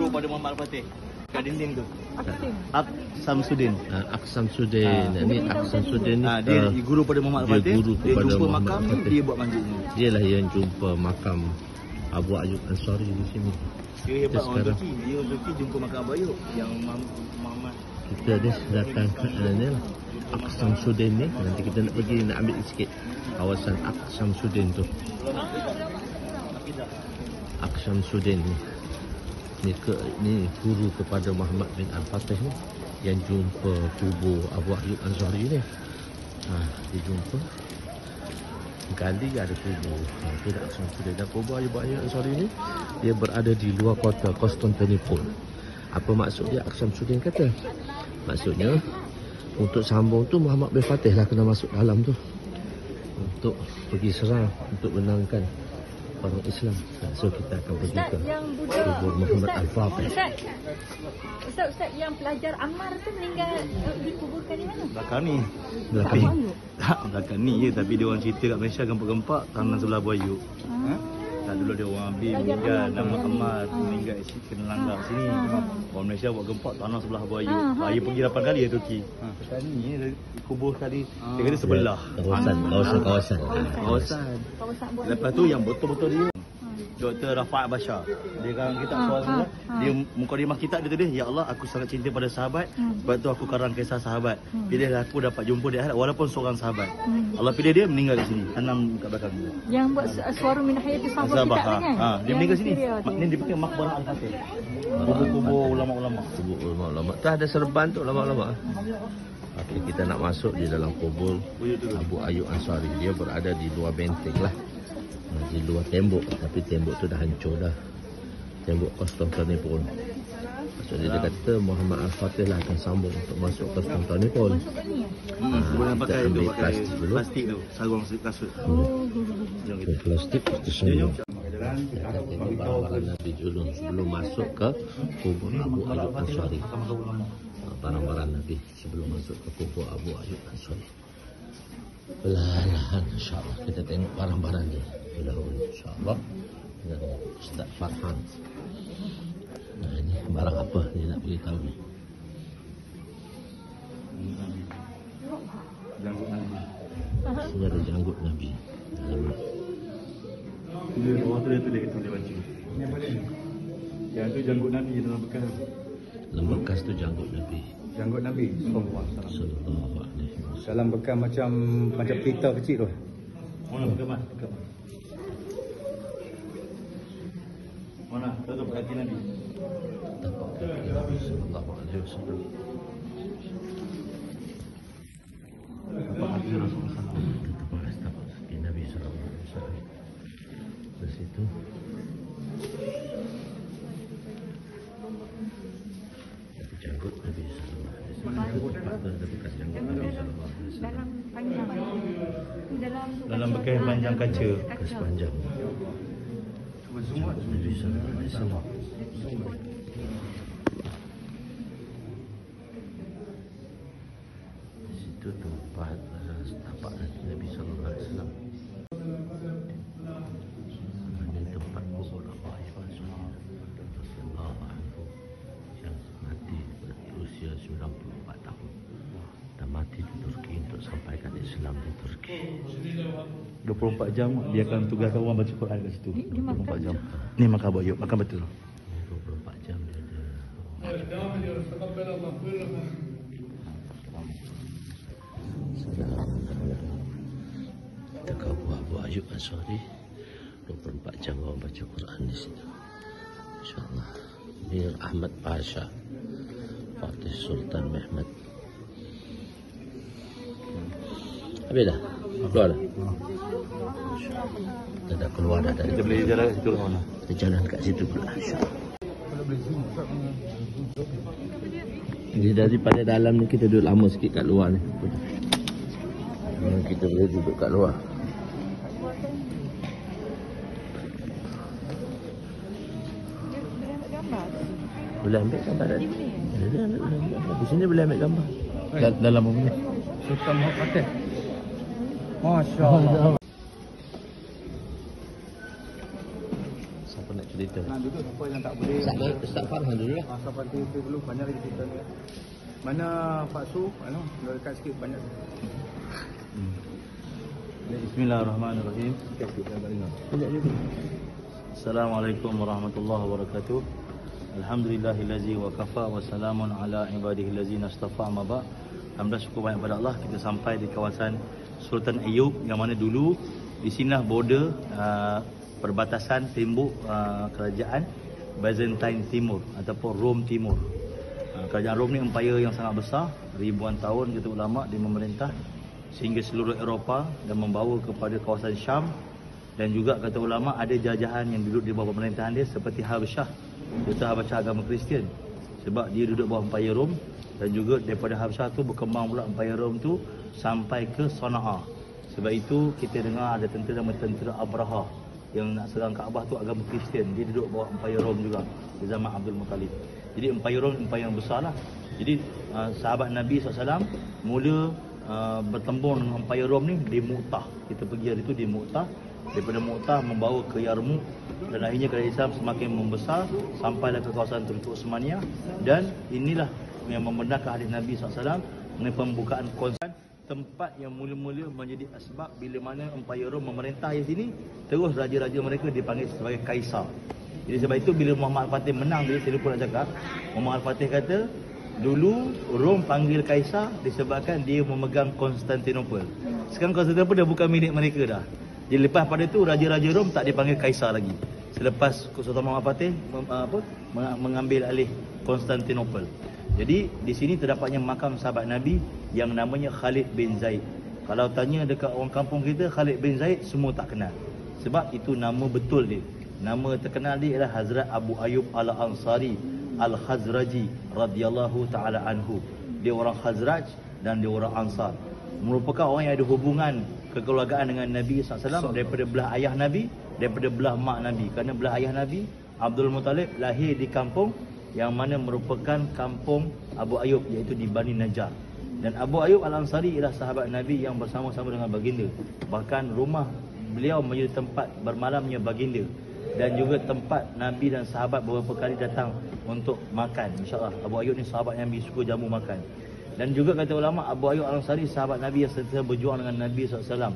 guru pada Muhammad Al-Fatih. Kat dinding tu. Ak Samsudin. Ak Samsudin. Ini Ak Samsudin ni dia guru pada Muhammad Al-Fatih. Dia jumpa makam ni, dia buat masjid ni. Dialah yang jumpa makam Abu Ayyub Ansari di sini. Dia hebat orang Turki. Dia orang Turki jumpa makam Abu Ayyub yang Muhammad. Kita datang ke ni lah. Ak Samsudin ni. Nanti kita nak pergi, nak ambil sikit kawasan Ak Samsudin tu. Ak Samsudin ni. Ni guru kepada Muhammad bin Al-Fatih ni yang jumpa kubur Abu Ayyub Ansari ni. Dia jumpa gali ada kubur. Tidak Samsudin. Dan kubur Abu Ayyub Ansari ni dia berada di luar kota Konstantinopel. Apa maksud dia? Ak Samsudin kata maksudnya untuk sambung tu Muhammad bin Fatih lah kena masuk dalam tu untuk pergi serang, untuk menangkan orang Islam. So kita akan pergi ke kubur Muhammad Al-Fatih. Ustaz, yang pelajar Ammar tu meninggal dikuburkan di mana? Belakang ni. Belakang ni je, tapi dia orang cerita kat Malaysia gempak-gempak tanah sebelah Abu Ayyub. Tak dulu dia orang ambil meninggal nama Ammar meninggal kena langgar sini. Orang Malaysia buat gempak tanah sebelah Abu Ayyub. Dia pergi 8 kali ke Turki. Sekarang ni kubur sekali. Dia kata sebelah. Kawasan. Lepas tu yang betul-betul dia Dr. Rafa' Bashar. Dia karang kitab kuasa. Dia mukadimah kitab dia tulis, ya Allah, aku sangat cinta pada sahabat, sebab tu aku karang kisah sahabat. Pilihlah aku dapat jumpa di akhirat walaupun seorang sahabat. Allah pilih dia meninggal di sini, tanam kat belakang dia. Yang buat suara min hayati sahabat kitab ni kan? Dia meninggal sini. Ni dipanggil Maqbarah Al-Fatih. Kubur ulama-ulama. Kubur ulama-ulama. Tu ada serban tu ulama-ulama. Okey, kita nak masuk di dalam kubur Abu Ayyub Ansari. Dia berada di luar benteng lah. Di luar tembok, tapi tembok tu dah hancur dah. Tembok Konstantinopel. Maksudnya dia kata Muhammad Al-Fatih lah akan sambung untuk masuk ke Konstantinopel. Boleh pakai ambil tu, plastik tu, sarung kasut. Plastik itu semua. Ini barang-barang Nabi Julun sebelum masuk ke kubur Abu Ayyub Ansari. Barang-barang Nabi sebelum masuk ke kubur Abu Ayyub Ansari. Perlahan-lahan insyaAllah kita tengok barang-barang dia dahulu insyaAllah dengan Ustaz Farhan. Ini barang apa dia nak beritahu ni? Janggut Nabi. Sini ada janggut Nabi. Dia orang tu dia tulis baca. Yang tu janggut Nabi dalam bekas. Dalam bekas tu janggut Nabi. Janggut Nabi sallallahu alaihi wasallam. Dalam bekas macam pita kecil tu. Mana bekas? Mana? Tutup kaki Nabi. Tapak kaki Nabi sallallahu alaihi wasallam. Tapak kaki Rasulullah. Tapak kaki Nabi sallallahu alaihi wasallam. Di situ. Janggut Nabi sallallahu alaihi wasallam. Ada bekas janggut Nabi sallallahu alaihi wasallam. Dalam panjang. Dalam bekas panjang kaca. Bekas panjang. Janggut Nabi sallallahu alaihi wasallam. Di situ tempat tapak Nabi sallallahu alaihi wasallam. Ini tempat kubur Abu Ayyub Ansari radhiyallahu anhu yang mati berusia 94 tahun dan mati di Turki untuk sampaikan Islam di Turki. 24 jam dia akan tugaskan orang baca Quran kat situ. 24 jam. Ni makam Abu Ayyub, makam betul. 24 jam dia ada. Kita ke Abu Ayyub Ansari. 24 jam orang baca Quran di situ. InsyaAllah. Mir Ahmad Pasha, Fatih Sultan Mehmet. Habis dah? Keluar dah? Kita dah keluar dah dari. Kita boleh jalan kat situ lah mana? Kita jalan kat situ pula. Jadi daripada dalam ni kita duduk lama sikit kat luar ni. Kita boleh duduk kat luar. Boleh ambil gambar tadi. Boleh ambil gambar. Di sini boleh ambil gambar. Dalam apa ni? Sultan Muhammad Fatih. Masya Allah. Siapa nak cerita cerita. Duduk siapa yang tak boleh. Ustaz Farhan dulu lah. Masa parti itu dulu banyak lagi cerita ni. Mana Pak Su, dekat sikit banyak. Bismillahirrahmanirrahim. Assalamualaikum warahmatullahi wabarakatuh. Alhamdulillahillazi wa kafa wa salamun ala ibadihillazina istafa ma ba. Alhamdulillah, syukur banyak pada Allah, kita sampai di kawasan Sultan Ayub yang mana dulu di sinilah border perbatasan tembok kerajaan Byzantine Timur ataupun Rom Timur. Kerajaan Rom ni empayar yang sangat besar, ribuan tahun kata ulama dia memerintah sehingga seluruh Eropah dan membawa kepada kawasan Syam, dan juga kata ulama ada jajahan yang duduk di bawah pemerintahan dia seperti Habasyah, serta Habasyah agama Kristian, sebab dia duduk bawah empayar Rom. Dan juga daripada Habasyah tu berkembang pula empayar Rom tu sampai ke Sana'a. Sebab itu kita dengar ada tentera nama tentera Abraha yang nak serang Kaabah tu agama Kristian, dia duduk bawah empayar Rom juga di zaman Abdul Muttalib. Jadi empayar Rom empayar yang besar lah. Jadi sahabat Nabi SAW mula bertembung dengan empayar Rom ni di Mu'tah. Kita pergi hari tu di Mu'tah. Daripada Mu'tah membawa ke Yarmouk, dan akhirnya kerajaan Islam semakin membesar sampailah ke kawasan Turki Osmaniyah. Dan inilah yang membenarkan hadis Nabi SAW mengenai pembukaan konsen tempat yang mula-mula menjadi asbab bila mana empayar Rom memerintah di sini, terus raja-raja mereka dipanggil sebagai kaisar. Jadi sebab itu bila Muhammad Al-Fatih menang dia, saya lupa nak cakap, Muhammad Al-Fatih kata dulu Rom panggil kaisar disebabkan dia memegang Konstantinopel. Sekarang Konstantinopel dah bukan milik mereka dah. Jadi lepas pada itu raja-raja Rom tak dipanggil kaisar lagi. Selepas Sultan Muhammad Al-Fatih mengambil alih Konstantinopel. Jadi di sini terdapatnya makam sahabat Nabi yang namanya Khalid bin Zaid. Kalau tanya dekat orang kampung kita Khalid bin Zaid, semua tak kenal. Sebab itu nama betul dia. Nama terkenal dia ialah Hazrat Abu Ayyub Al-Ansari Al-Khazraji radhiyallahu taala anhu. Dia orang Khazraj dan dia orang Ansar. Merupakan orang yang ada hubungan kekeluargaan dengan Nabi SAW daripada belah ayah Nabi, daripada belah mak Nabi. Kerana belah ayah Nabi Abdul Muttalib lahir di kampung yang mana merupakan kampung Abu Ayyub, iaitu di Bani Najjar. Dan Abu Ayyub Al-Ansari ialah sahabat Nabi yang bersama-sama dengan baginda. Bahkan rumah beliau menjadi tempat bermalamnya baginda, dan juga tempat Nabi dan sahabat beberapa kali datang untuk makan. InsyaAllah Abu Ayyub ni sahabat yang suka jamu makan. Dan juga kata ulama, Abu Ayyub Al-Ansari sahabat Nabi yang sentiasa berjuang dengan Nabi SAW.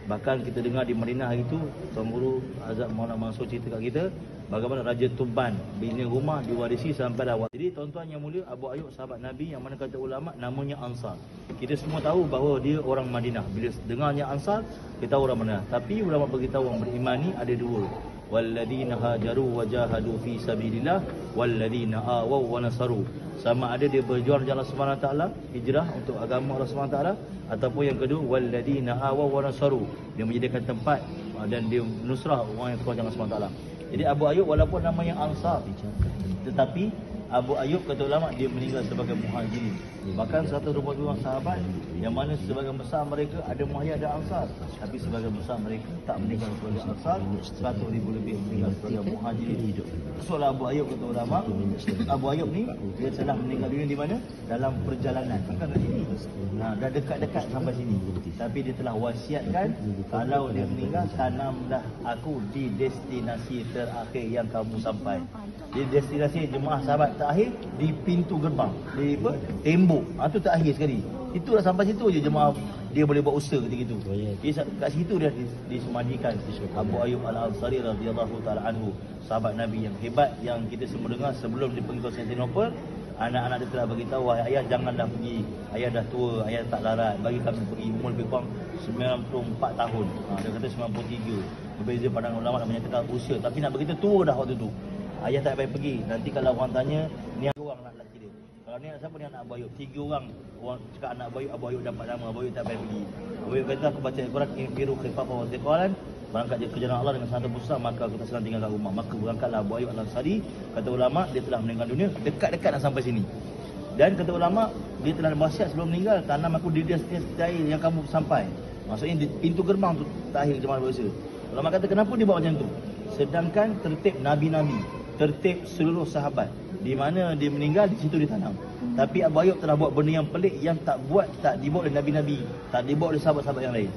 Bahkan kita dengar di Madinah hari itu, Tuan Guru Azad Maulana Mansur cerita kat kita bagaimana Raja Tuban bina rumah diwarisi sampai dah. Jadi tuan-tuan yang mulia, Abu Ayyub sahabat Nabi yang mana kata ulama namanya Ansar. Kita semua tahu bahawa dia orang Madinah. Bila dengarnya Ansar, kita tahu orang Madinah. Tapi ulama beritahu orang beriman ni ada dua. Walladzina hajaru wa jahadu fi sabilillah walladzina awaw wa nasaru. Sama ada dia berjuang di Allah Subhanahu Wa Taala, hijrah untuk agama Allah Subhanahu Wa Taala, ataupun yang kedua walladzina awaw wa nasaru, dia menjadikan tempat dan dia nusrah orang yang berjuang Allah Subhanahu Wa Taala. Jadi Abu Ayyub walaupun namanya Ansar, tetapi Abu Ayyub kata ulama dia meninggal sebagai muhajirin. Bahkan 122 sahabat yang mana sebagian besar mereka ada muhajir ada ansar, tapi sebagian besar mereka tak meninggal sebagai ansar, 100,000 lebih meninggal sebagai muhajirin. Soal Abu Ayyub kata ulama, Abu Ayyub ni dia telah meninggal dunia di mana? Dalam perjalanan. Bukan kat sini. Dah dekat-dekat sampai sini. Tapi dia telah wasiatkan kalau dia meninggal, tanamlah aku di destinasi terakhir yang kamu sampai. Di destinasi jemaah sahabat terakhir di pintu gerbang, di apa? Tembok. Itu terakhir sekali. Itu dah sampai situ je jemaah dia boleh buat usaha ketika itu. Kat situ dia disemadikan Abu Ayyub Al-Ansari radhiyallahu taala anhu, sahabat Nabi yang hebat yang kita semua dengar sebelum dia pergi ke Konstantinopel. Anak-anak dia telah beritahu, wahai ayah janganlah pergi. Ayah dah tua, ayah tak larat. Bagi kami pergi. Umur lebih kurang 94 tahun. Dia kata 93. Berbeza pandang ulama nak menyatakan usia. Tapi nak begitu tua dah waktu tu. Ayah tak payah pergi. Nanti kalau orang tanya, ni orang nak lelaki dia. Kalau ni siapa ni anak Abu Ayyub? 3 orang cakap anak Abu Ayyub dapat nama. Abu Ayyub tak payah pergi. Abu Ayyub kata, aku baca Al-Quran, infiru khifafah wa thiqalan. Berangkat je ke jalan Allah dengan sangat besar, maka aku tak sedang tinggal kat rumah. Maka berangkatlah Abu Ayyub Al-Ansari. Kata ulama, dia telah meninggal dunia dekat-dekat nak sampai sini. Dan kata ulama, dia telah berwasiat sebelum meninggal, tanam aku di destinasi yang kamu sampai. Maksudnya di pintu gerbang tu terakhir jemaah berusaha. Ulama kata kenapa dia buat macam tu? Sedangkan tertib Nabi-Nabi, tertib seluruh sahabat, di mana dia meninggal di situ ditanam. Tapi Abu Ayyub telah buat benda yang pelik yang tak dibuat oleh Nabi-Nabi, tak dibuat oleh sahabat-sahabat yang lain.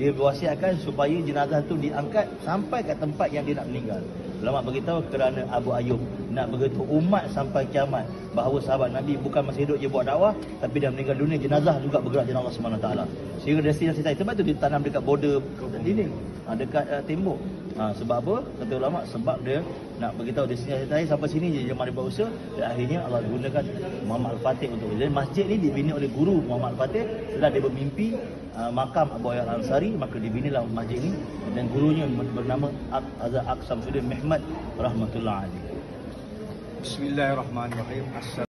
Dia berwasiatkan supaya jenazah tu diangkat sampai ke tempat yang dia nak meninggal. Ulama beritahu kerana Abu Ayyub nak beritahu umat sampai kiamat bahawa sahabat Nabi bukan masih hidup je buat dakwah, tapi dah meninggal dunia, jenazah juga bergerak jalan Allah Subhanahu Taala. Sehingga destinasi saya sebab tu ditanam dekat border dinding, dekat tembok. Sebab apa? Kata ulama, sebab dia nak beritahu destinasi saya sampai sini je jemaah dia berusaha, dan akhirnya Allah gunakan Muhammad Al-Fatih untuk jadi masjid ni dibina oleh guru Muhammad Al-Fatih. Setelah dia bermimpi makam Abu Ayyub Al-Ansari, maka dibinalah masjid ni, dan gurunya bernama Azhar Aqsam Sudin Mehmet rahmatullah alaihi. Bismillahirrahmanirrahim.